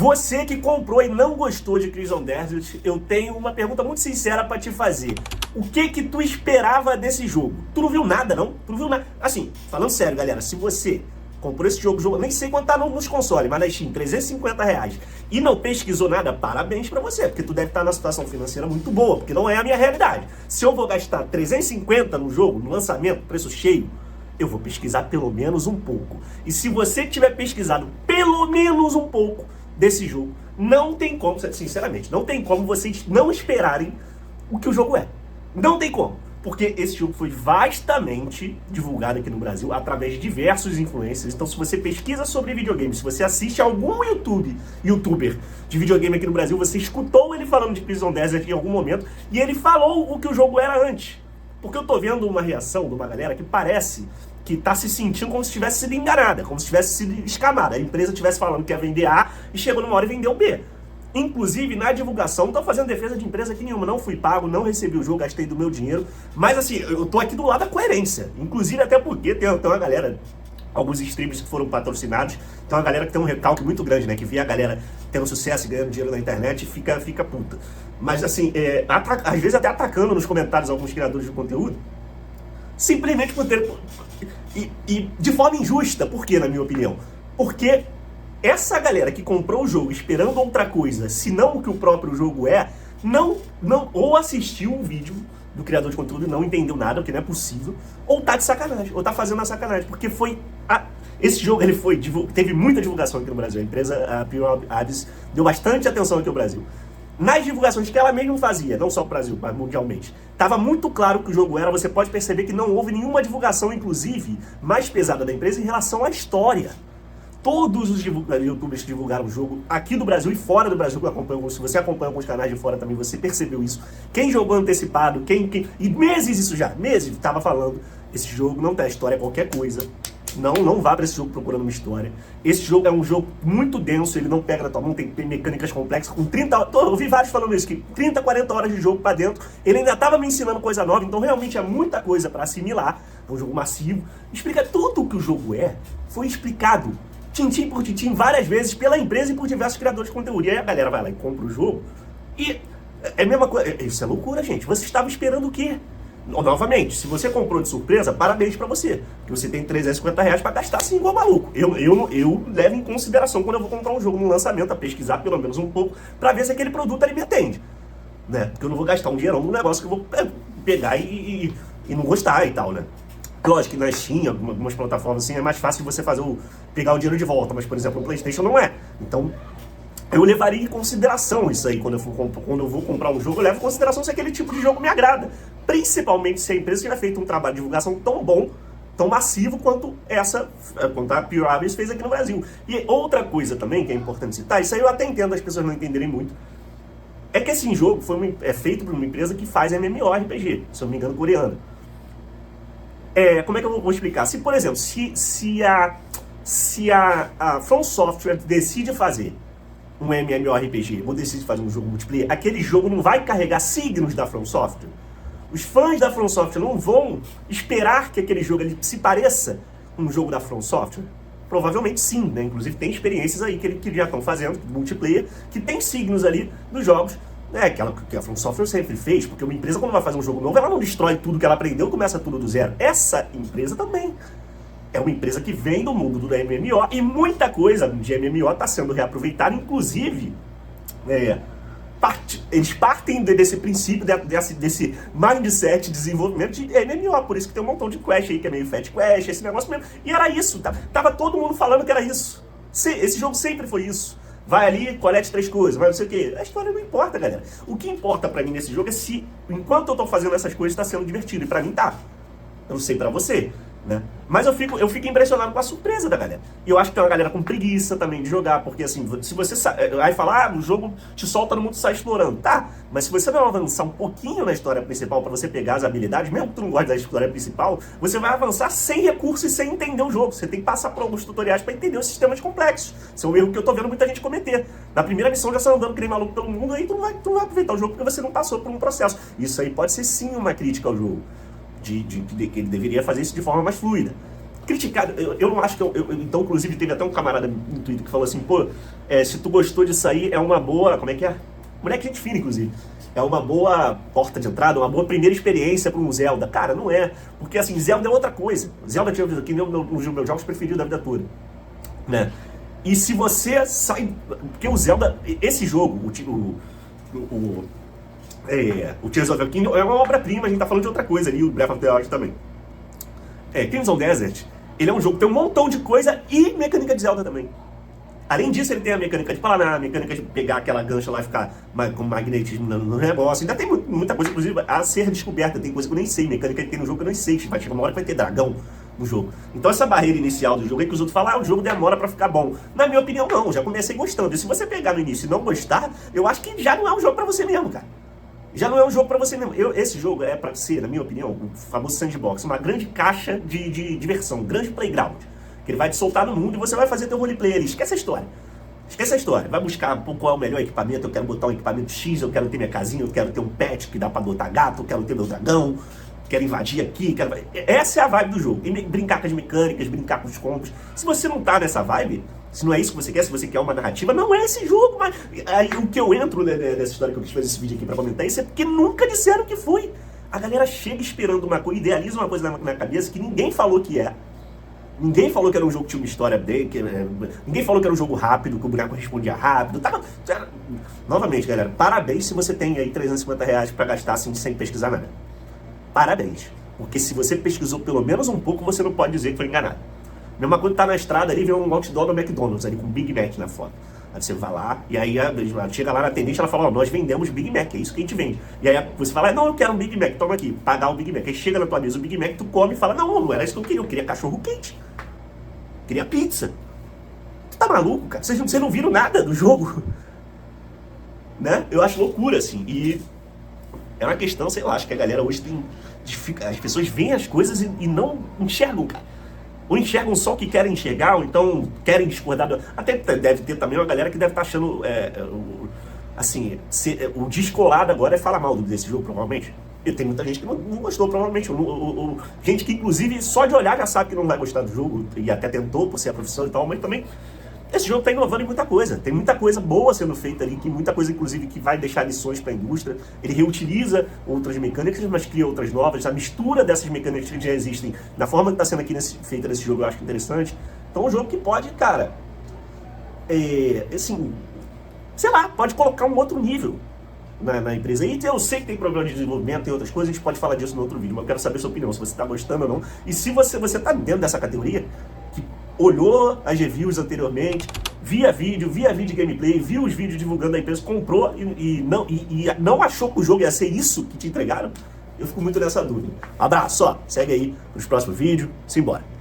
Você que comprou e não gostou de Crimson Desert, eu tenho uma pergunta muito sincera pra te fazer. O que tu esperava desse jogo? Tu não viu nada, não? Tu não viu nada? Assim, falando sério, galera, se você comprou esse jogo, nem sei quanto tá nos consoles, mas na Steam, R$350, e não pesquisou nada, parabéns pra você, porque tu deve estar numa situação financeira muito boa, porque não é a minha realidade. Se eu vou gastar 350 no jogo, no lançamento, preço cheio, eu vou pesquisar pelo menos um pouco. E se você tiver pesquisado pelo menos um pouco desse jogo, não tem como, sinceramente, não tem como vocês não esperarem o que o jogo é. Não tem como. Porque esse jogo foi vastamente divulgado aqui no Brasil através de diversos influencers. Então, se você pesquisa sobre videogame, se você assiste a algum youtuber de videogame aqui no Brasil, você escutou ele falando de Crimson Desert em algum momento e ele falou o que o jogo era antes. Porque eu tô vendo uma reação de uma galera que parece que tá se sentindo como se tivesse sido enganada, como se tivesse sido escamada. A empresa estivesse falando que ia vender A e chegou numa hora e vendeu B. Inclusive, na divulgação, não tô fazendo defesa de empresa aqui nenhuma, não fui pago, não recebi o jogo, gastei do meu dinheiro. Mas assim, eu tô aqui do lado da coerência. Inclusive até porque tem uma galera, alguns streamers que foram patrocinados, tem uma galera que tem um recalque muito grande, né? Que vê a galera tendo sucesso e ganhando dinheiro na internet e fica puta. Mas assim, às vezes até atacando nos comentários alguns criadores de conteúdo, simplesmente por ter... E de forma injusta. Por quê, na minha opinião? Porque essa galera que comprou o jogo esperando outra coisa, senão o que o próprio jogo é, não ou assistiu um vídeo do criador de conteúdo e não entendeu nada, o que não é possível, ou tá de sacanagem, ou tá fazendo a sacanagem, porque esse jogo teve muita divulgação aqui no Brasil. A empresa, a Pure Abyss, deu bastante atenção aqui no Brasil. Nas divulgações que ela mesma fazia, não só no Brasil, mas mundialmente, estava muito claro o que o jogo era. Você pode perceber que não houve nenhuma divulgação, inclusive, mais pesada da empresa em relação à história. Todos os youtubers que divulgaram o jogo aqui do Brasil e fora do Brasil, se você acompanha alguns canais de fora também, você percebeu isso. Quem jogou antecipado, e meses isso já, meses, estava falando, esse jogo não tem história, qualquer coisa. Não vá para esse jogo procurando uma história. Esse jogo é um jogo muito denso, ele não pega na tua mão, tem mecânicas complexas, com 30... Eu vi vários falando isso, que 30, 40 horas de jogo para dentro, ele ainda estava me ensinando coisa nova, então realmente é muita coisa para assimilar. É um jogo massivo. Explica tudo o que o jogo foi explicado, tintim por tintim, várias vezes, pela empresa e por diversos criadores de conteúdo. E aí a galera vai lá e compra o jogo, e é a mesma coisa. Isso é loucura, gente. Você estava esperando o quê? Novamente, se você comprou de surpresa, parabéns pra você, porque você tem R$350 pra gastar assim igual maluco. Eu levo em consideração quando eu vou comprar um jogo no lançamento, a pesquisar pelo menos um pouco, pra ver se aquele produto ali me atende, né? Porque eu não vou gastar um dinheirão num negócio que eu vou pegar e não gostar e tal, né? Lógico que na Steam, algumas plataformas assim, é mais fácil de você pegar o dinheiro de volta, mas por exemplo, no PlayStation não é. Então, eu levaria em consideração isso aí quando eu vou comprar um jogo. Eu levo em consideração se aquele tipo de jogo me agrada. Principalmente se a empresa tiver feito um trabalho de divulgação tão bom, tão massivo quanto a Pure Abyss fez aqui no Brasil. E outra coisa também que é importante citar, isso aí eu até entendo as pessoas não entenderem muito, é que esse jogo é feito por uma empresa que faz MMORPG, se eu não me engano, coreana. Como é que eu vou explicar? Se, por exemplo, se a From Software decide fazer um MMORPG, ou decide fazer um jogo multiplayer, aquele jogo não vai carregar signos da From Software. Os fãs da From Software não vão esperar que aquele jogo se pareça com um jogo da From Software. Provavelmente sim, né? Inclusive tem experiências aí que já estão fazendo, multiplayer, que tem signos ali nos jogos, né? Que a From Software sempre fez, porque uma empresa quando vai fazer um jogo novo, ela não destrói tudo que ela aprendeu e começa tudo do zero. Essa empresa também é uma empresa que vem do mundo do MMO e muita coisa de MMO está sendo reaproveitada, inclusive eles partem desse princípio, desse mindset de desenvolvimento de MMO, por isso que tem um montão de quest aí, que é meio Fat Quest, esse negócio mesmo. E era isso, tava todo mundo falando que era isso. Esse jogo sempre foi isso. Vai ali, colete 3 coisas, vai não sei o que. A história não importa, galera. O que importa pra mim nesse jogo é se, enquanto eu tô fazendo essas coisas, tá sendo divertido. E pra mim tá. Eu não sei pra você, né? Mas eu fico impressionado com a surpresa da galera. E eu acho que tem uma galera com preguiça também de jogar, porque assim, se você aí falar, o jogo te solta no mundo e sai explorando, tá? Mas se você não avançar um pouquinho na história principal pra você pegar as habilidades, mesmo que tu não goste da história principal, você vai avançar sem recursos e sem entender o jogo. Você tem que passar por alguns tutoriais pra entender os sistemas complexos. Esse é um erro que eu tô vendo muita gente cometer. Na primeira missão já sai andando que nem maluco pelo mundo, aí tu não vai aproveitar o jogo porque você não passou por um processo. Isso aí pode ser sim uma crítica ao jogo. Que ele deveria fazer isso de forma mais fluida. criticado, eu não acho que então, inclusive, teve até um camarada no Twitter que falou assim, pô, se tu gostou disso aí, é uma boa, como é que é? Moleque gente fina, inclusive. É uma boa porta de entrada, uma boa primeira experiência para um Zelda. Cara, não é. Porque, assim, Zelda é outra coisa. Zelda tinha aqui nos meus jogos preferidos da vida toda. Né? E se você sai... Porque o Zelda, esse jogo, o Tears of the Kingdom, é uma obra-prima, a gente tá falando de outra coisa ali, o Breath of the Wild também. Crimson Desert, ele é um jogo que tem um montão de coisa e mecânica de Zelda também. Além disso, ele tem a mecânica de planar, a mecânica de pegar aquela gancha lá e ficar com magnetismo no negócio. Ainda tem muita coisa, inclusive, a ser descoberta. Tem coisa que eu nem sei, mecânica que tem no jogo que eu nem sei. Vai chegar uma hora que vai ter dragão no jogo. Então essa barreira inicial do jogo é que os outros falam, o jogo demora pra ficar bom. Na minha opinião, não. Já comecei gostando. E se você pegar no início e não gostar, eu acho que já não é um jogo pra você mesmo, cara. Já não é um jogo pra você mesmo. Esse jogo é pra ser, na minha opinião, o famoso sandbox. Uma grande caixa de diversão, um grande playground. Que ele vai te soltar no mundo e você vai fazer teu roleplay ali. Esquece a história. Esquece a história. Vai buscar qual é o melhor equipamento. Eu quero botar um equipamento X, eu quero ter minha casinha, eu quero ter um pet que dá pra adotar gato, eu quero ter meu dragão, quero invadir aqui, quero... Essa é a vibe do jogo. E brincar com as mecânicas, brincar com os combos. Se você não tá nessa vibe, se não é isso que você quer, se você quer uma narrativa, não é esse jogo. Mas aí o que eu entro nessa história que eu quis fazer esse vídeo aqui pra comentar isso é porque nunca disseram que foi. A galera chega esperando uma coisa, idealiza uma coisa na cabeça que ninguém falou que é. Ninguém falou que era um jogo que tinha uma história bem... Ninguém falou que era um jogo rápido, que o boneco respondia rápido. Novamente, galera, parabéns se você tem aí R$350 pra gastar assim sem pesquisar nada. Parabéns. Porque se você pesquisou pelo menos um pouco, você não pode dizer que foi enganado. Mesma coisa tá na estrada ali, vê um outdoor do McDonald's ali com Big Mac na foto. Aí você vai lá, e aí chega lá na atendente, ela fala, nós vendemos Big Mac, é isso que a gente vende. E aí você fala, não, eu quero um Big Mac, toma aqui, pagar o Big Mac. Aí chega na tua mesa o Big Mac, tu come e fala, não era isso que eu queria cachorro quente. Queria pizza. Tu tá maluco, cara? Vocês não viram nada do jogo. Né? Eu acho loucura, assim. E é uma questão, sei lá, acho que a galera hoje tem... As pessoas veem as coisas e não enxergam, cara. Ou enxergam só o que querem enxergar, ou então querem discordar. Até deve ter também uma galera que deve estar achando... assim, o descolado agora é falar mal desse jogo, provavelmente. E tem muita gente que não gostou, provavelmente. Gente que, inclusive, só de olhar já sabe que não vai gostar do jogo, e até tentou por ser a profissão e tal, mas também esse jogo está inovando em muita coisa. Tem muita coisa boa sendo feita ali, muita coisa, inclusive, que vai deixar lições para a indústria. Ele reutiliza outras mecânicas, mas cria outras novas. A mistura dessas mecânicas que já existem, na forma que está sendo aqui feita nesse jogo, eu acho interessante. Então é um jogo que pode, cara, assim, sei lá, pode colocar um outro nível na empresa. E eu sei que tem problema de desenvolvimento e outras coisas, a gente pode falar disso no outro vídeo, mas eu quero saber a sua opinião, se você está gostando ou não. E se você está dentro dessa categoria, que olhou as reviews anteriormente, via vídeo gameplay, viu os vídeos divulgando a empresa, comprou e não achou que o jogo ia ser isso que te entregaram, eu fico muito nessa dúvida. Abraço, segue aí nos próximos vídeos, simbora.